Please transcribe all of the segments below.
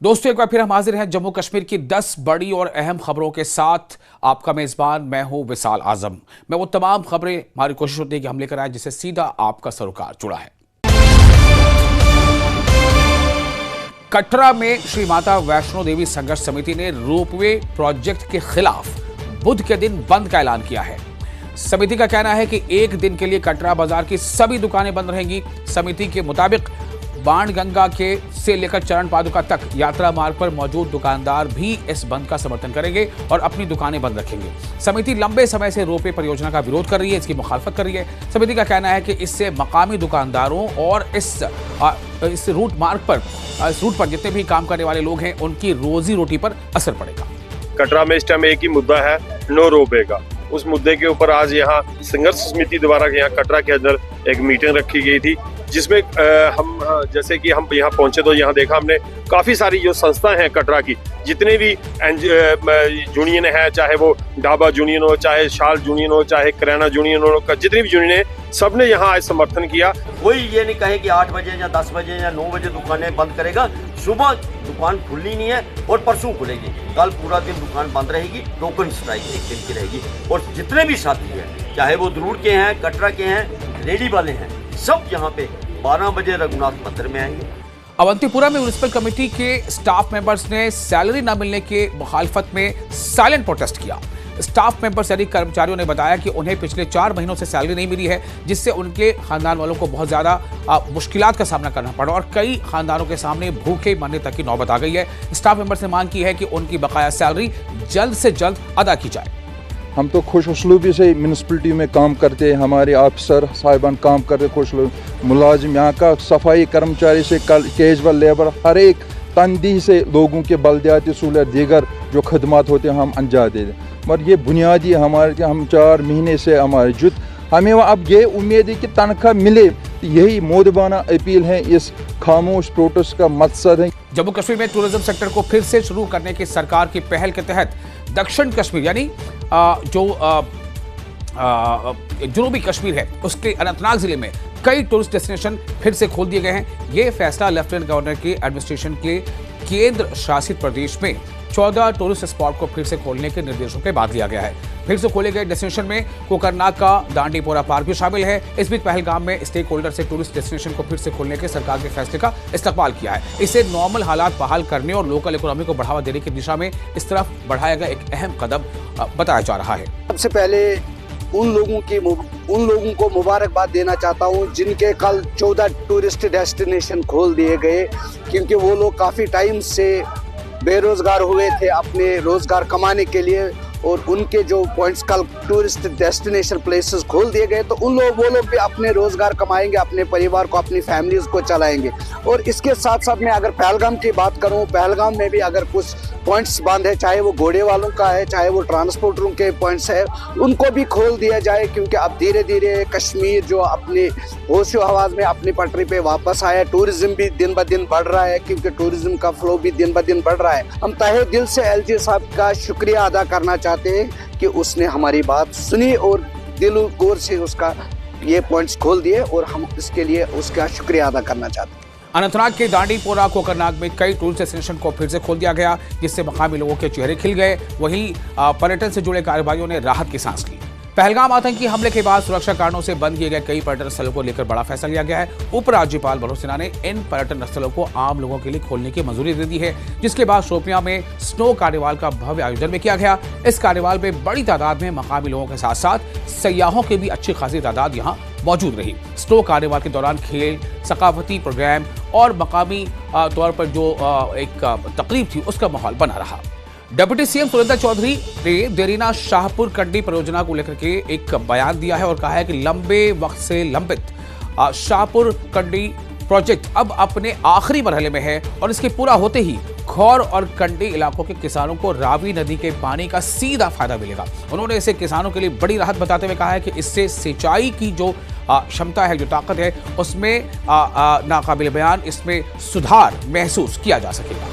दोस्तों, एक बार फिर हम हाजिर हैं जम्मू कश्मीर की 10 बड़ी और अहम खबरों के साथ। आपका मेजबान मैं हूं विशाल आजम। मैं वो तमाम खबरें हमारी कोशिश होती है कि हम लेकर आए जिससे सीधा आपका सरोकार जुड़ा है। कटरा में श्री माता वैष्णो देवी संघर्ष समिति ने रोपवे प्रोजेक्ट के खिलाफ बुध के दिन बंद का ऐलान किया है। समिति का कहना है कि एक दिन के लिए कटरा बाजार की सभी दुकानें बंद रहेंगी। समिति के मुताबिक बाणगंगा के से लेकर चरण पादुका तक यात्रा मार्ग पर मौजूद दुकानदार भी इस बंद का समर्थन करेंगे और अपनी दुकानें बंद रखेंगे। समिति लंबे समय से रोपवे परियोजना का विरोध कर रही है, इसकी मुखालफत कर रही है। समिति का कहना है कि इससे मकामी दुकानदारों और इस रूट पर जितने भी काम करने वाले लोग हैं उनकी रोजी रोटी पर असर पड़ेगा। कटरा में इस टाइम एक ही मुद्दा है, नो रोपवे का। उस मुद्दे के ऊपर आज यहाँ संघर्ष समिति द्वारा यहाँ कटरा के अंदर एक मीटिंग रखी गई थी, जिसमें हम जैसे कि हम यहाँ पहुंचे तो यहाँ देखा हमने काफ़ी सारी जो संस्थाएं हैं कटरा की, जितने भी यूनियन है, चाहे वो ढाबा यूनियन हो, चाहे शाल यूनियन हो, चाहे किराना यूनियन हो, जितनी भी यूनियन है सबने यहाँ आज समर्थन किया। कोई ये नहीं कहे कि 8 बजे या 10 बजे या 9 बजे दुकानें बंद करेगा। सुबह दुकान खुलनी नहीं है और परसों खुलेगी। कल पूरा दिन दुकान बंद रहेगी। टोकन स्ट्राइक एक दिन की रहेगी और जितने भी साथी हैं, चाहे वो दरूर के हैं, कटरा के हैं, रेडी वाले हैं, सब यहाँ पे 12 बजे रघुनाथ मंदिर में आएंगे। अवंतीपुरा में म्युनिसिपल कमेटी के स्टाफ मेंबर्स ने सैलरी न मिलने के मुखालफत में साइलेंट प्रोटेस्ट किया। स्टाफ मेंबर्स यानी कर्मचारियों ने बताया कि उन्हें पिछले 4 महीनों से सैलरी नहीं मिली है, जिससे उनके खानदान वालों को बहुत ज्यादा मुश्किलात का सामना करना पड़ा और कई खानदानों के सामने भूखे मरने तक की नौबत आ गई है। स्टाफ मेंबर्स ने मांग की है कि उनकी बकाया सैलरी जल्द से जल्द अदा की जाए। हम तो खुश उसलूबी से म्यूनसिपलिटी में काम करते हैं, हमारे ऑफिसर साहिबान काम करते खुश मुलाजिम, यहाँ का सफाई कर्मचारी से कैजुअल लेबर, हर एक तंदी से लोगों के बलदियाती सहूलत दीगर जो खदमात होते हैं हम अंजाम देते हैं। मगर ये बुनियादी हमारे हम 4 महीने से हमारे जुट हमें अब ये उम्मीद है कि तनख्वाह मिले। यही मोदबाना अपील है, इस खामोश प्रोटेस्ट का मकसद है। जम्मू कश्मीर में टूरिज्म सेक्टर को फिर से शुरू करने की सरकार की पहल के तहत दक्षिण कश्मीर यानी जो जनूबी कश्मीर है उसके अनंतनाग जिले में कई टूरिस्ट डेस्टिनेशन फिर से खोल दिए गए हैं। ये फैसला लेफ्टिनेंट गवर्नर के एडमिनिस्ट्रेशन के केंद्र शासित प्रदेश में 14 टूरिस्ट स्पॉट को फिर से खोलने के निर्देशों के बाद लिया गया है। फिर से खोले गए डेस्टिनेशन में कोकरनाग का दांडीपोरा पार्क भी शामिल है। इस बीच पहलगाम में स्टेक होल्डर से टूरिस्ट डेस्टिनेशन को फिर से खोलने के सरकार के फैसले का इस्तकबाल किया है। इसे नॉर्मल हालात बहाल करने और लोकल इकोनॉमी को बढ़ावा देने की दिशा में इस तरफ बढ़ाया गया एक अहम कदम बताया जा रहा है। सबसे पहले उन लोगों को मुबारकबाद देना चाहता हूं जिनके कल 14 टूरिस्ट डेस्टिनेशन खोल दिए गए, क्योंकि वो लोग काफ़ी टाइम से बेरोजगार हुए थे अपने रोजगार कमाने के लिए, और उनके जो पॉइंट्स कल टूरिस्ट डेस्टिनेशन प्लेसेस खोल दिए गए तो वो लोग भी अपने रोजगार कमाएंगे, अपने परिवार को, अपनी फैमिलीज को चलाएंगे। और इसके साथ साथ मैं अगर पहलगाम की बात करूं, पहलगाम में भी अगर कुछ पॉइंट्स बंद है, चाहे वो घोड़े वालों का है, चाहे वो ट्रांसपोर्टरों के पॉइंट्स है, उनको भी खोल दिया जाए, क्योंकि अब धीरे धीरे कश्मीर जो अपनी होशो हवास में अपनी पटरी पे वापस आया। टूरिज्म भी दिन ब दिन बढ़ रहा है, क्योंकि टूरिज्म का फ्लो भी दिन ब दिन बढ़ रहा है। हम तहे दिल से एलजी साहब का शुक्रिया अदा करना चाहते हैं कि उसने हमारी बात सुनी और दिल गौर से उसका ये पॉइंट्स खोल दिए, और हम इसके लिए उसका शुक्रिया अदा करना चाहते हैं। अनंतनाग के दांडीपोरा कोकरनाग में कई टूरिस्ट डेस्टिनेशन को फिर से खोल दिया गया, जिससे मकामी लोगों के चेहरे खिल गए। वहीं पर्यटन से जुड़े कारोबारियों ने राहत की सांस ली। पहलगाम आतंकी हमले के बाद सुरक्षा कारणों से बंद किए गए कई पर्यटन स्थलों को लेकर बड़ा फैसला लिया गया है। उपराज्यपाल मनोज सिन्हा ने इन पर्यटन स्थलों को आम लोगों के लिए खोलने की मंजूरी दे दी है, जिसके बाद शोपियां में स्नो कार्निवाल का भव्य आयोजन भी किया गया। इस कार्निवाल में बड़ी तादाद में मकामी लोगों के साथ साथ सयाहों की भी अच्छी खासी तादाद यहाँ मौजूद रही। स्नो कार्निवाल के दौरान खेल, सकाफती प्रोग्राम और मकामी तौर पर जो एक तकरीब थी उसका माहौल बना रहा। डिप्टी सीएम सुरेंद्र चौधरी ने देरीना शाहपुर कंडी परियोजना को लेकर के एक बयान दिया है और कहा है कि लंबे वक्त से लंबित शाहपुर कंडी प्रोजेक्ट अब अपने आखिरी मरहले में है और इसके पूरा होते ही खौर और कंडी इलाकों के किसानों को रावी नदी के पानी का सीधा फायदा मिलेगा। उन्होंने इसे किसानों के लिए बड़ी राहत बताते हुए कहा है कि इससे सिंचाई की जो क्षमता है, जो ताकत है, उसमें नाकाबिल बयान इसमें सुधार महसूस किया जा सकेगा।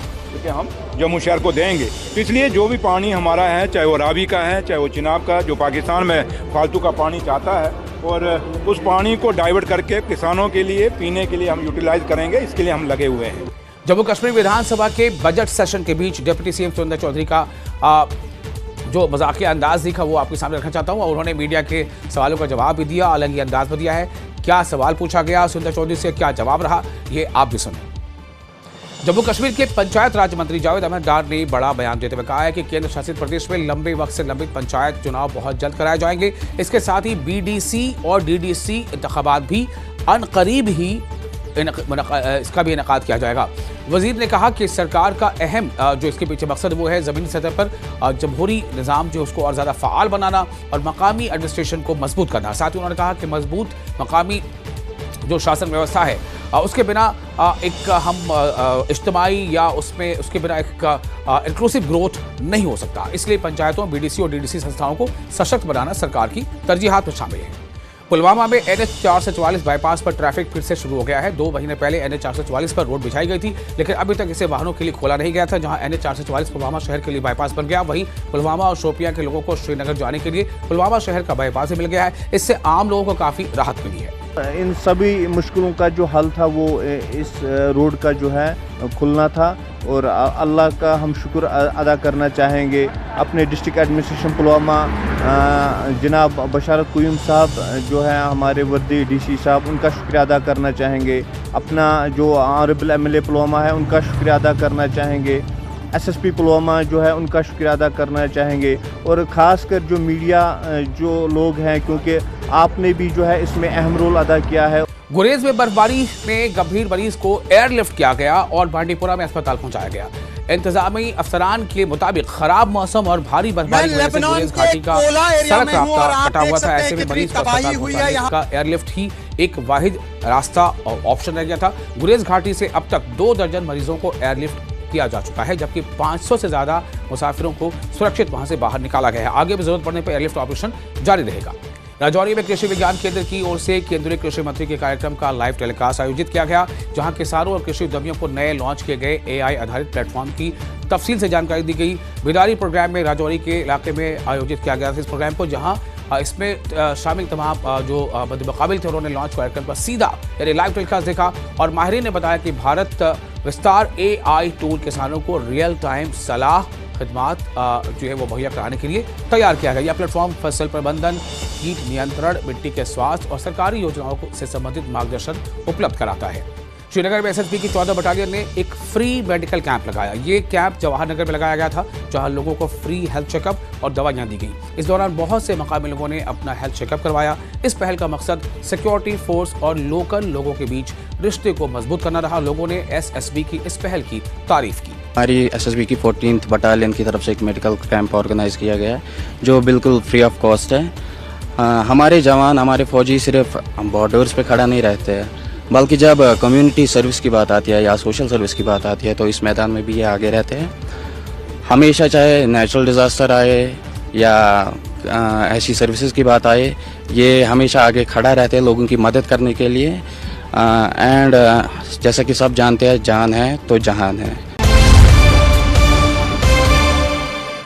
हम जम्मू शहर को देंगे, तो इसलिए जो भी पानी हमारा है, चाहे वो रावी का है, चाहे वो चिनाब का, जो पाकिस्तान में फालतू का पानी चाहता है, और उस पानी को डाइवर्ट करके किसानों के लिए पीने के लिए हम यूटिलाइज करेंगे, इसके लिए हम लगे हुए हैं। जम्मू कश्मीर विधानसभा के बजट सेशन के बीच डिप्टी सीएम सुरेंद्र चौधरी का जो मजाकिया अंदाज दिखा वो आपके सामने रखना चाहता हूं। और उन्होंने मीडिया के सवालों का जवाब भी दिया, अलग ही अंदाज में दिया है। क्या सवाल पूछा गया सुरेंद्र चौधरी से, क्या जवाब रहा, ये आप भी सुनें। जम्मू कश्मीर के पंचायत राज्य मंत्री जावेद अहमद डार ने बड़ा बयान देते हुए कहा है कि केंद्र शासित प्रदेश में लंबे वक्त से लंबित पंचायत चुनाव बहुत जल्द कराए जाएंगे। इसके साथ ही बीडीसी और डीडीसी इंतखाबात भी अनकरीब ही इसका भी इनेकाद किया जाएगा। वजीर ने कहा कि सरकार का अहम जो इसके पीछे मकसद वो है ज़मीनी सतह पर जमहूरी निज़ाम जो उसको और ज़्यादा फ़ाल बनाना और मकामी एडमिनिस्ट्रेशन को मजबूत करना। साथ ही उन्होंने कहा कि मजबूत मकामी जो शासन व्यवस्था है उसके बिना एक हम इज्तिमाई या उसके बिना एक इंक्लूसिव ग्रोथ नहीं हो सकता। इसलिए पंचायतों, बीडीसी और डीडीसी संस्थाओं को सशक्त बनाना सरकार की तरजीहात में शामिल है। पुलवामा में NH 444 बाईपास पर ट्रैफिक फिर से शुरू हो गया है। 2 महीने पहले NH 444 पर रोड बिछाई गई थी, लेकिन अभी तक इसे वाहनों के लिए खोला नहीं गया था। जहां NH 444 पुलवामा शहर के लिए बाईपास बन गया, वहीं पुलवामा और शोपियां के लोगों को श्रीनगर जाने के लिए पुलवामा शहर का बाईपास मिल गया है। इससे आम लोगों को काफ़ी राहत मिली है। इन सभी मुश्किलों का जो हल था वो इस रोड का जो है खुलना था, और अल्लाह का हम शुक्र अदा करना चाहेंगे अपने डिस्ट्रिक्ट एडमिनिस्ट्रेशन पुलवामा जनाब बशारत कुयूम साहब जो है हमारे वर्दी डीसी साहब, उनका शुक्रिया अदा करना चाहेंगे। अपना जो ऑनरेबल MLA पुलवामा है उनका शुक्रिया अदा करना चाहेंगे। SSP पुलवामा जो है उनका शुक्रिया अदा करना चाहेंगे, और ख़ासकर जो मीडिया जो लोग हैं, क्योंकि आपने भी जो है इसमें अहम रोल अदा किया है। गुरेज में बर्फबारी में गंभीर मरीज को एयरलिफ्ट किया गया और बांडीपुरा में अस्पताल पहुंचाया गया। इंतजामी अफसरान के मुताबिक खराब मौसम और भारी बर्फबारी की वजह से गुरेज घाटी का सड़क रास्ता कटा हुआ था। ऐसे में मरीज को अस्पताल पहुंचाने का एयरलिफ्ट ही एक वाहिद रास्ता और ऑप्शन रह गया था। गुरेज घाटी से अब तक 2 दर्जन मरीजों को एयरलिफ्ट किया जा चुका है, जबकि 500 से ज्यादा मुसाफिरों को सुरक्षित वहां से बाहर निकाला गया है। आगे भी जरूरत पड़ने पर एयरलिफ्ट ऑपरेशन जारी रहेगा। राजौरी में कृषि विज्ञान केंद्र की ओर से केंद्रीय कृषि मंत्री के कार्यक्रम का लाइव टेलीकास्ट आयोजित किया गया, जहां किसानों और कृषि उद्यमियों को नए लॉन्च किए गए AI आधारित प्लेटफॉर्म की तफसील से जानकारी दी गई। बिदारी प्रोग्राम में राजौरी के इलाके में आयोजित किया गया था इस प्रोग्राम को, जहां इसमें शामिल तमाम जो मुकाबिल थे उन्होंने लॉन्च कार्यक्रम पर सीधा यानी लाइव टेलीकास्ट देखा। और माहिरीन ने बताया कि भारत विस्तार AI टूल किसानों को रियल टाइम सलाह खिदमात जो है वो मुहैया कराने के लिए तैयार किया गया। यह प्लेटफॉर्म फसल प्रबंधन, कीट नियंत्रण, मिट्टी के स्वास्थ्य और सरकारी योजनाओं से संबंधित मार्गदर्शन उपलब्ध कराता है। श्रीनगर में SSB की 14 बटालियन ने एक फ्री मेडिकल कैंप लगाया। ये कैंप जवाहर नगर में लगाया गया था, जहां लोगों को फ्री हेल्थ चेकअप और दवाइयां दी गई। इस दौरान बहुत से मकामी लोगों ने अपना हेल्थ चेकअप करवाया। इस पहल का मकसद सिक्योरिटी फोर्स और लोकल लोगों के बीच रिश्ते को मजबूत करना रहा। लोगों ने SSB की इस पहल की तारीफ की। हमारी SSB की 14th बटालियन की तरफ से एक मेडिकल कैंप ऑर्गेनाइज किया गया है, जो बिल्कुल फ्री ऑफ कॉस्ट है। हमारे जवान, हमारे फौजी सिर्फ बॉर्डर्स पे खड़ा नहीं रहते हैं, बल्कि जब कम्युनिटी सर्विस की बात आती है या सोशल सर्विस की बात आती है तो इस मैदान में भी ये आगे रहते हैं। हमेशा चाहे नेचुरल डिज़ास्टर आए या ऐसी सर्विसेज की बात आए, ये हमेशा आगे खड़ा रहते हैं लोगों की मदद करने के लिए। एंड जैसा कि सब जानते हैं, जान है तो जहान है।